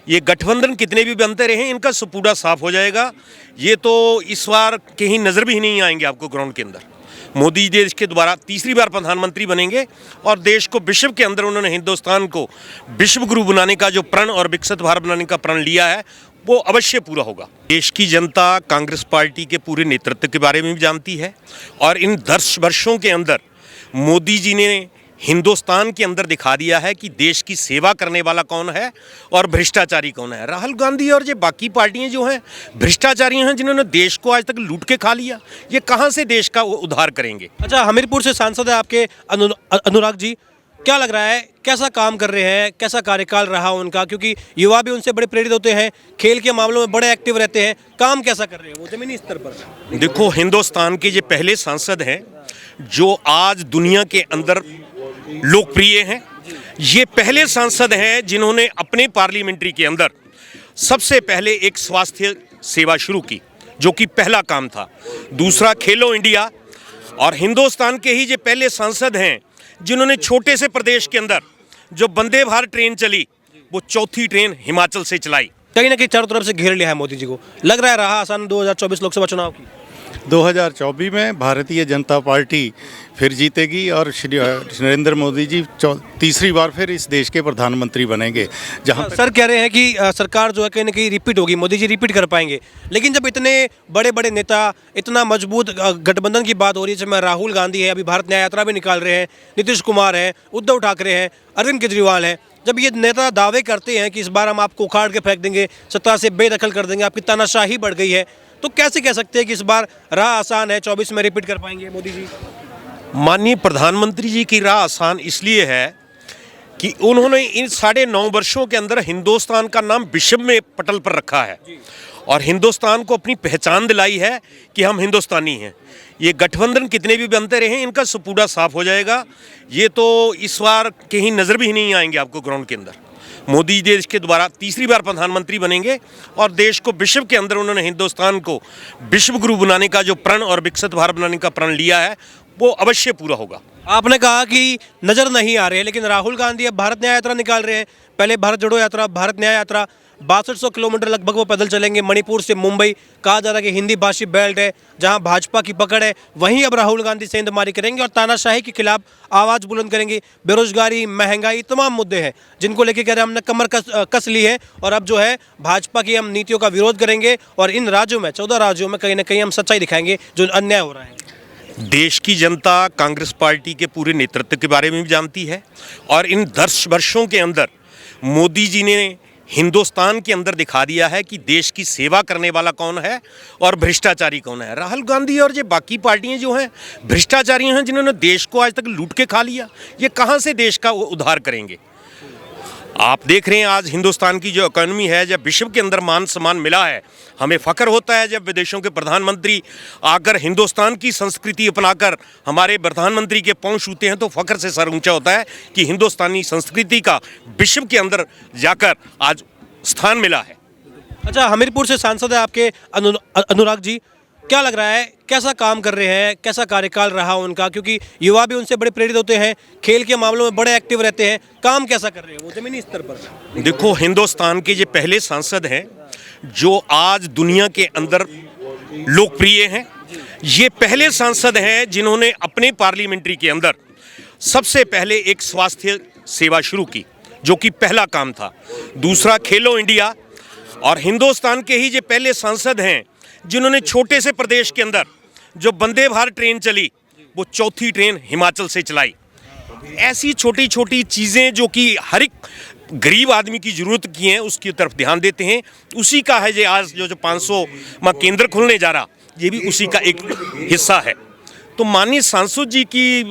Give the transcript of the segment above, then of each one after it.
ये गठबंधन कितने भी बनते रहे इनका पूरा साफ हो जाएगा। ये तो इस बार कहीं नज़र भी नहीं आएंगे आपको ग्राउंड के अंदर। मोदी देश के दोबारा तीसरी बार प्रधानमंत्री बनेंगे और देश को विश्व के अंदर उन्होंने हिंदुस्तान को विश्व गुरु बनाने का जो प्रण और विकसित भारत बनाने का प्रण लिया है वो अवश्य पूरा होगा। देश की जनता कांग्रेस पार्टी के पूरे नेतृत्व के बारे में भी जानती है और इन 10 वर्षों के अंदर मोदी जी ने हिंदुस्तान के अंदर दिखा दिया है कि देश की सेवा करने वाला कौन है और भ्रष्टाचारी कौन है। राहुल गांधी और ये बाकी पार्टियां जो हैं भ्रष्टाचारी हैं जिन्होंने देश को आज तक लूट के खा लिया, ये कहां से देश का उद्धार करेंगे। अच्छा, हमीरपुर से सांसद है आपके अनुराग जी, क्या लग रहा है कैसा काम कर रहे हैं, कैसा कार्यकाल रहा उनका? क्योंकि युवा भी उनसे बड़े प्रेरित होते हैं, खेल के मामलों में बड़े एक्टिव रहते हैं, काम कैसा कर रहे हैं वो जमीनी स्तर पर? देखो, हिंदुस्तान के ये पहले सांसद हैं जो आज दुनिया के अंदर लोकप्रिय हैं। ये पहले सांसद हैं जिन्होंने अपने पार्लियामेंट्री के अंदर सबसे पहले एक स्वास्थ्य सेवा शुरू की, जो कि पहला काम था। दूसरा, खेलो इंडिया। और हिंदुस्तान के ही ये पहले सांसद हैं जिन्होंने छोटे से प्रदेश के अंदर जो वंदे भारत ट्रेन चली वो चौथी ट्रेन हिमाचल से चलाई। कहीं ना कहीं चारों तरफ से घेर लिया है मोदी जी को। लग रहा है रहा आसान 2024 लोकसभा चुनाव की? 2024 में भारतीय जनता पार्टी फिर जीतेगी और श्री नरेंद्र मोदी जी तीसरी बार फिर इस देश के प्रधानमंत्री बनेंगे। जहां सर कह रहे हैं कि सरकार जो है कहीं ना कहीं रिपीट होगी, मोदी जी रिपीट कर पाएंगे। लेकिन जब इतने बड़े बड़े नेता, इतना मजबूत गठबंधन की बात हो रही है, जिसमें राहुल गांधी है, अभी भारत न्याय यात्रा भी निकाल रहे हैं, नीतीश कुमार है, उद्धव ठाकरे हैं, अरविंद केजरीवाल है, जब ये नेता दावे करते हैं कि इस बार हम आपको उखाड़ के फेंक देंगे, सत्ता से बेदखल कर देंगे, आपकी तानाशाही बढ़ गई है, तो कैसे कह सकते हैं कि इस बार राह आसान है, 24 में रिपीट कर पाएंगे मोदी जी? माननीय प्रधानमंत्री जी की राह आसान इसलिए है कि उन्होंने इन 9.5 वर्षों के अंदर हिंदुस्तान का नाम विश्व में पटल पर रखा है और हिंदुस्तान को अपनी पहचान दिलाई है कि हम हिंदुस्तानी हैं। ये गठबंधन कितने भी बनते रहे इनका पूरा साफ हो जाएगा। ये तो इस बार कहीं नज़र भी नहीं आएंगे आपको ग्राउंड के अंदर। मोदी देश के दोबारा तीसरी बार प्रधानमंत्री बनेंगे और देश को विश्व के अंदर उन्होंने हिंदुस्तान को विश्व गुरु बनाने का जो प्रण और विकसित भारत बनाने का प्रण लिया है वो अवश्य पूरा होगा। आपने कहा कि नज़र नहीं आ रहे, लेकिन राहुल गांधी अब भारत न्याय यात्रा निकाल रहे हैं। पहले भारत जोड़ो यात्रा, भारत न्याय यात्रा, 6200 किलोमीटर लगभग वो पैदल चलेंगे मणिपुर से मुंबई। कहा जा रहा है कि हिंदी भाषी बेल्ट है जहां भाजपा की पकड़ है, वहीं अब राहुल गांधी सेंधमारी करेंगे और तानाशाही के खिलाफ आवाज़ बुलंद करेंगे। बेरोजगारी, महंगाई, तमाम मुद्दे हैं जिनको लेकर कह रहे हैं हमने कमर कस ली है और अब जो है भाजपा की हम नीतियों का विरोध करेंगे और इन राज्यों में 14 राज्यों में कहीं ना कहीं हम सच्चाई दिखाएंगे जो अन्याय हो रहा है। देश की जनता कांग्रेस पार्टी के पूरे नेतृत्व के बारे में भी जानती है और इन 10 वर्षों के अंदर मोदी जी ने हिंदुस्तान के अंदर दिखा दिया है कि देश की सेवा करने वाला कौन है और भ्रष्टाचारी कौन है। राहुल गांधी और ये बाकी पार्टियां जो हैं भ्रष्टाचारी हैं जिन्होंने देश को आज तक लूट के खा लिया, ये कहां से देश का उद्धार करेंगे। आप देख रहे हैं आज हिंदुस्तान की जो इकोनॉमी है, जब विश्व के अंदर मान सम्मान मिला है, हमें फ़ख्र होता है जब विदेशों के प्रधानमंत्री आकर हिंदुस्तान की संस्कृति अपनाकर हमारे प्रधानमंत्री के पांव छूते हैं तो फ़ख्र से सर ऊंचा होता है कि हिंदुस्तानी संस्कृति का विश्व के अंदर जाकर आज स्थान मिला है। अच्छा, हमीरपुर से सांसद है आपके अनुराग जी, क्या लग रहा है कैसा काम कर रहे हैं, कैसा कार्यकाल रहा उनका? क्योंकि युवा भी उनसे बड़े प्रेरित होते हैं, खेल के मामलों में बड़े एक्टिव रहते हैं, काम कैसा कर रहे हैं वो जमीनी स्तर पर? देखो, हिंदुस्तान के ये पहले सांसद हैं जो आज दुनिया के अंदर लोकप्रिय हैं। ये पहले सांसद हैं जिन्होंने अपने पार्लियामेंट्री के अंदर सबसे पहले एक स्वास्थ्य सेवा शुरू की, जो कि पहला काम था। दूसरा, खेलो इंडिया। और हिंदुस्तान के ही ये पहले सांसद हैं जिन्होंने छोटे से प्रदेश के अंदर जो वंदे भारत ट्रेन चली वो चौथी ट्रेन हिमाचल से चलाई। ऐसी छोटी छोटी चीज़ें जो कि हर एक गरीब आदमी की ज़रूरत की हैं उसकी तरफ ध्यान देते हैं। उसी का है ये आज जो 500वां केंद्र खुलने जा रहा, ये भी उसी का एक हिस्सा है। तो माननीय सांसद जी की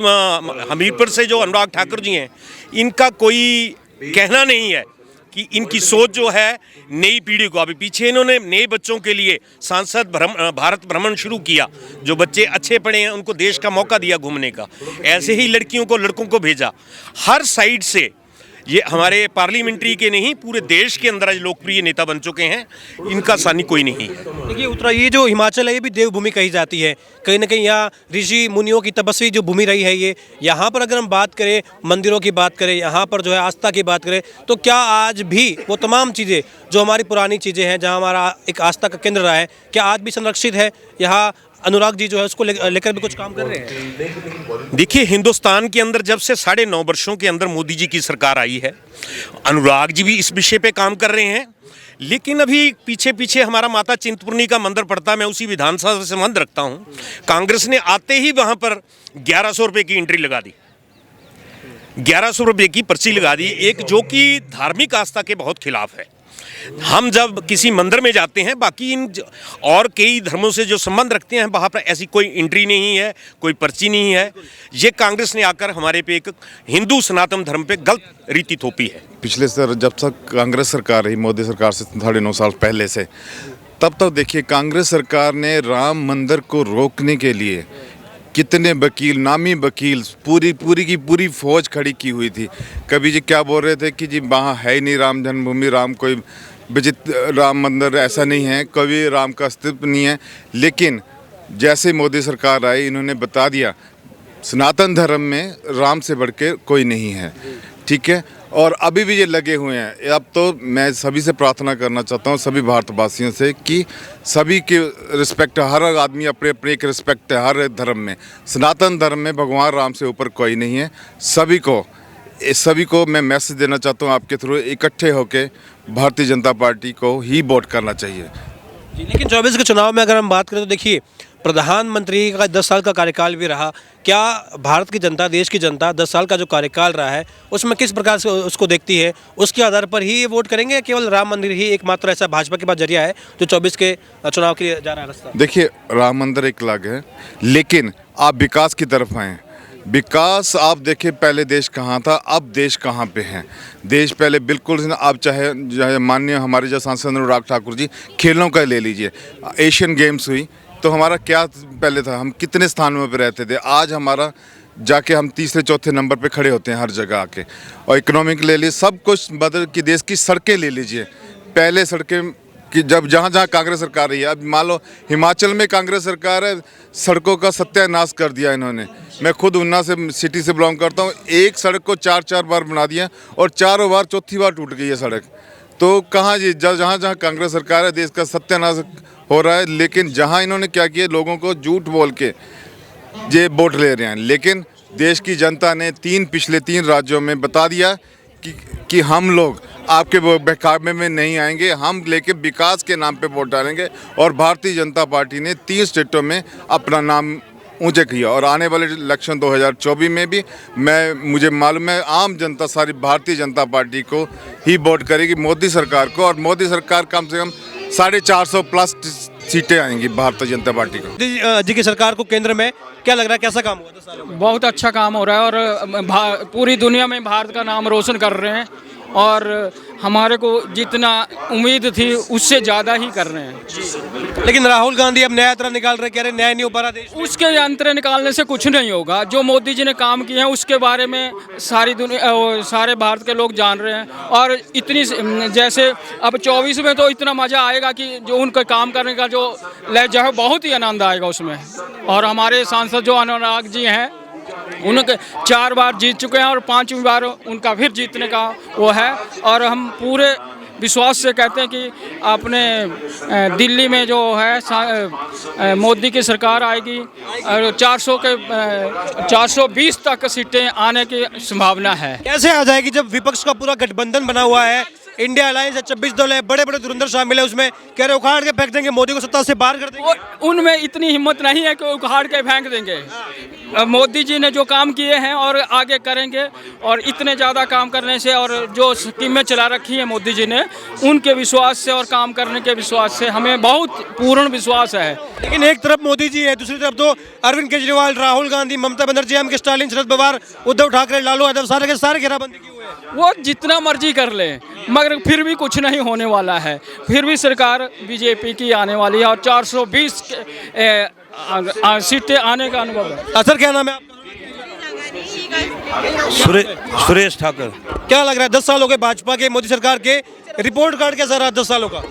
हमीरपुर से जो अनुराग ठाकुर जी हैं, इनका कोई कहना नहीं है कि इनकी सोच जो है नई पीढ़ी को, अभी पीछे इन्होंने नए बच्चों के लिए सांसद भारत भ्रमण शुरू किया, जो बच्चे अच्छे पढ़े हैं उनको देश का मौका दिया घूमने का। ऐसे ही लड़कियों को, लड़कों को भेजा। हर साइड से ये हमारे पार्लियामेंट्री के नहीं, पूरे देश के अंदर आज लोकप्रिय नेता बन चुके हैं, इनका सानी कोई नहीं है। देखिए उत्तराखंड, ये जो हिमाचल है ये भी देवभूमि कही जाती है, कहीं ना कहीं यहाँ ऋषि मुनियों की तपस्वी जो भूमि रही है ये। यहाँ पर अगर हम बात करें, मंदिरों की बात करें, यहाँ पर जो है आस्था की बात करें, तो क्या आज भी वो तमाम चीज़ें जो हमारी पुरानी चीज़ें हैं, जहाँ हमारा एक आस्था का केंद्र रहा है, क्या आज भी संरक्षित है? यहाँ अनुराग जी जो है उसको लेकर भी कुछ काम कर रहे हैं? देखिए, हिंदुस्तान के अंदर जब से 9.5 वर्षों के अंदर मोदी जी की सरकार आई है, अनुराग जी भी इस विषय पे काम कर रहे हैं। लेकिन अभी पीछे पीछे हमारा माता चिंतपूर्णी का मंदिर पड़ता है, मैं उसी विधानसभा से संबंध रखता हूँ। कांग्रेस ने आते ही वहाँ पर 1100 रुपये की एंट्री लगा दी, 1100 रुपये की पर्ची लगा दी, एक जो कि धार्मिक आस्था के बहुत खिलाफ है। हम जब किसी मंदिर में जाते हैं, बाकी इन और कई धर्मों से जो संबंध रखते हैं, वहाँ पर ऐसी कोई एंट्री नहीं है, कोई पर्ची नहीं है। ये कांग्रेस ने आकर हमारे पे एक हिंदू सनातन धर्म पे गलत रीति थोपी है। पिछले सर जब तक कांग्रेस सरकार रही, मोदी सरकार से 9.5 साल पहले से, तब तक देखिए कांग्रेस सरकार ने राम मंदिर को रोकने के लिए कितने वकील, नामी वकील, पूरी की पूरी फौज खड़ी की हुई थी। कभी जी क्या बोल रहे थे कि जी वहाँ है ही नहीं राम जन्मभूमि, राम कोई विचित्र राम मंदिर ऐसा नहीं है, कभी राम का अस्तित्व नहीं है। लेकिन जैसे मोदी सरकार आई, इन्होंने बता दिया सनातन धर्म में राम से बढ़ के कोई नहीं है, ठीक है। और अभी भी ये लगे हुए हैं। अब तो मैं सभी से प्रार्थना करना चाहता हूँ, सभी भारतवासियों से, कि सभी की रिस्पेक्ट, हर आदमी अपने अपने एक रिस्पेक्ट है हर धर्म में। सनातन धर्म में भगवान राम से ऊपर कोई नहीं है। सभी को मैं मैसेज देना चाहता हूँ आपके थ्रू, इकट्ठे होकर भारतीय जनता पार्टी को ही वोट करना चाहिए। लेकिन 24 के चुनाव में अगर हम बात करें तो देखिए, प्रधानमंत्री का 10 साल का कार्यकाल भी रहा। क्या भारत की जनता, देश की जनता 10 साल का जो कार्यकाल रहा है उसमें किस प्रकार से उसको देखती है, उसके आधार पर ही ये वोट करेंगे, या केवल राम मंदिर ही एकमात्र ऐसा भाजपा के पास जरिया है जो 24 के चुनाव के लिए जा रहा है रास्ता? देखिए, राम मंदिर एक अलग है, लेकिन आप विकास की तरफ आएँ। विकास आप देखिए, पहले देश कहाँ था, अब देश कहाँ पे है। देश पहले बिल्कुल, आप चाहे माननीय हमारे जो सांसद अनुराग ठाकुर जी, खेलों का ले लीजिए, एशियन गेम्स हुई तो हमारा क्या पहले था, हम कितने स्थानों पे रहते थे, आज हमारा जाके हम 3-4 नंबर पे खड़े होते हैं हर जगह आके। और इकोनॉमिक ले लीजिए, सब कुछ बदल की, देश की सड़कें ले लीजिए, पहले सड़कें कि जब जहाँ कांग्रेस सरकार रही है, अब मान लो हिमाचल में कांग्रेस सरकार है, सड़कों का सत्यानाश कर दिया इन्होंने। मैं खुद उन्ना से सिटी से बिलोंग करता हूँ, एक सड़क को 4 बार बना दिया और चारों बार चौथी बार टूट गई है सड़क। तो कहाँ जी, जहाँ कांग्रेस सरकार है, देश का सत्यानाश हो रहा है। लेकिन जहाँ इन्होंने क्या किया, लोगों को झूठ बोल के ये वोट ले रहे हैं। लेकिन देश की जनता ने पिछले 3 राज्यों में बता दिया कि हम लोग आपके बहकावे में नहीं आएंगे, हम लेके विकास के नाम पे वोट डालेंगे। और भारतीय जनता पार्टी ने 3 स्टेटों में अपना नाम ऊंचे किया। और आने वाले इलेक्शन 2024 में भी मुझे मालूम है आम जनता सारी भारतीय जनता पार्टी को ही वोट करेगी, मोदी सरकार को। और मोदी सरकार कम से कम 450 प्लस सीटें आएंगी भारतीय जनता पार्टी को। जी की सरकार को केंद्र में क्या लग रहा है, कैसा काम हुआ 10 सालों में? बहुत अच्छा काम हो रहा है और पूरी दुनिया में भारत का नाम रोशन कर रहे हैं। और हमारे को जितना उम्मीद थी उससे ज़्यादा ही कर रहे हैं। लेकिन राहुल गांधी अब न्याय यात्रा निकाल रहे, कह रहे न्याय नहीं हो पा रहा देश में। उसके यंत्र निकालने से कुछ नहीं होगा। जो मोदी जी ने काम किए हैं उसके बारे में सारी दुनिया, सारे भारत के लोग जान रहे हैं। और इतनी, जैसे अब 24 में तो इतना मज़ा आएगा कि जो उनका काम करने का जो लहजा है, बहुत ही आनंद आएगा उसमें। और हमारे सांसद जो अनुराग जी हैं, उनके 4 बार जीत चुके हैं और 5वीं बार उनका फिर जीतने का वो है। और हम पूरे विश्वास से कहते हैं कि अपने दिल्ली में जो है मोदी की सरकार आएगी और 420 तक सीटें आने की संभावना है। कैसे आ जाएगी जब विपक्ष का पूरा गठबंधन बना हुआ है, इंडिया अलायंस है, 26 दल है, बड़े बड़े धुरंधर शामिल है उसमें, कह रहे उखाड़ के फेंक देंगे, मोदी को सत्ता से बाहर कर देंगे। उनमें इतनी हिम्मत नहीं है कि उखाड़ के फेंक देंगे। मोदी जी ने जो काम किए हैं और आगे करेंगे, और इतने ज़्यादा काम करने से और जो स्कीमें चला रखी हैं मोदी जी ने, उनके विश्वास से और काम करने के विश्वास से हमें बहुत पूर्ण विश्वास है। लेकिन एक तरफ मोदी जी है, दूसरी तरफ तो अरविंद केजरीवाल, राहुल गांधी, ममता बनर्जी, एम.के. स्टालिन, शरद पवार, उद्धव ठाकरे, लालू यादव, सारे के सारे घेराबंदी किए हुए हैं। वो जितना मर्जी कर ले, मगर फिर भी कुछ नहीं होने वाला है। फिर भी सरकार बीजेपी की आने वाली है और 420 सीटें आने का अनुभव है। सर क्या नाम है आपका? सुरेश ठाकुर। क्या लग रहा है 10 साल हो गए भाजपा के, मोदी सरकार के, रिपोर्ट कार्ड कैसा रहा 10 सालों का?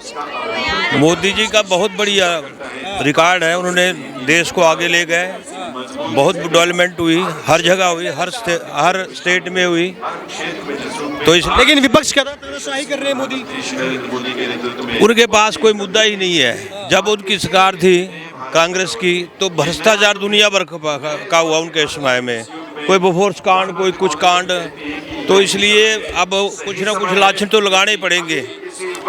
मोदी जी का बहुत बढ़िया रिकॉर्ड है, उन्होंने देश को आगे ले गए, बहुत डेवलपमेंट हुई, हर जगह हुई, हर स्टेट में हुई। तो इस लेकिन विपक्ष कह रहा है तानाशाही कर रहे हैं मोदी। उनके पास कोई मुद्दा ही नहीं है। जब उनकी सरकार थी कांग्रेस की तो भ्रष्टाचार दुनिया भर का हुआ उनके समय में, कोई बोफोर्स कांड, कोई कुछ कांड। तो इसलिए अब कुछ ना कुछ लाछन तो लगाने ही पड़ेंगे।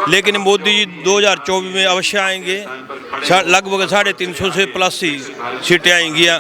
लेकिन मोदी जी 2024 में अवश्य आएंगे, लगभग 350 से प्लस ही सीटें आएंगी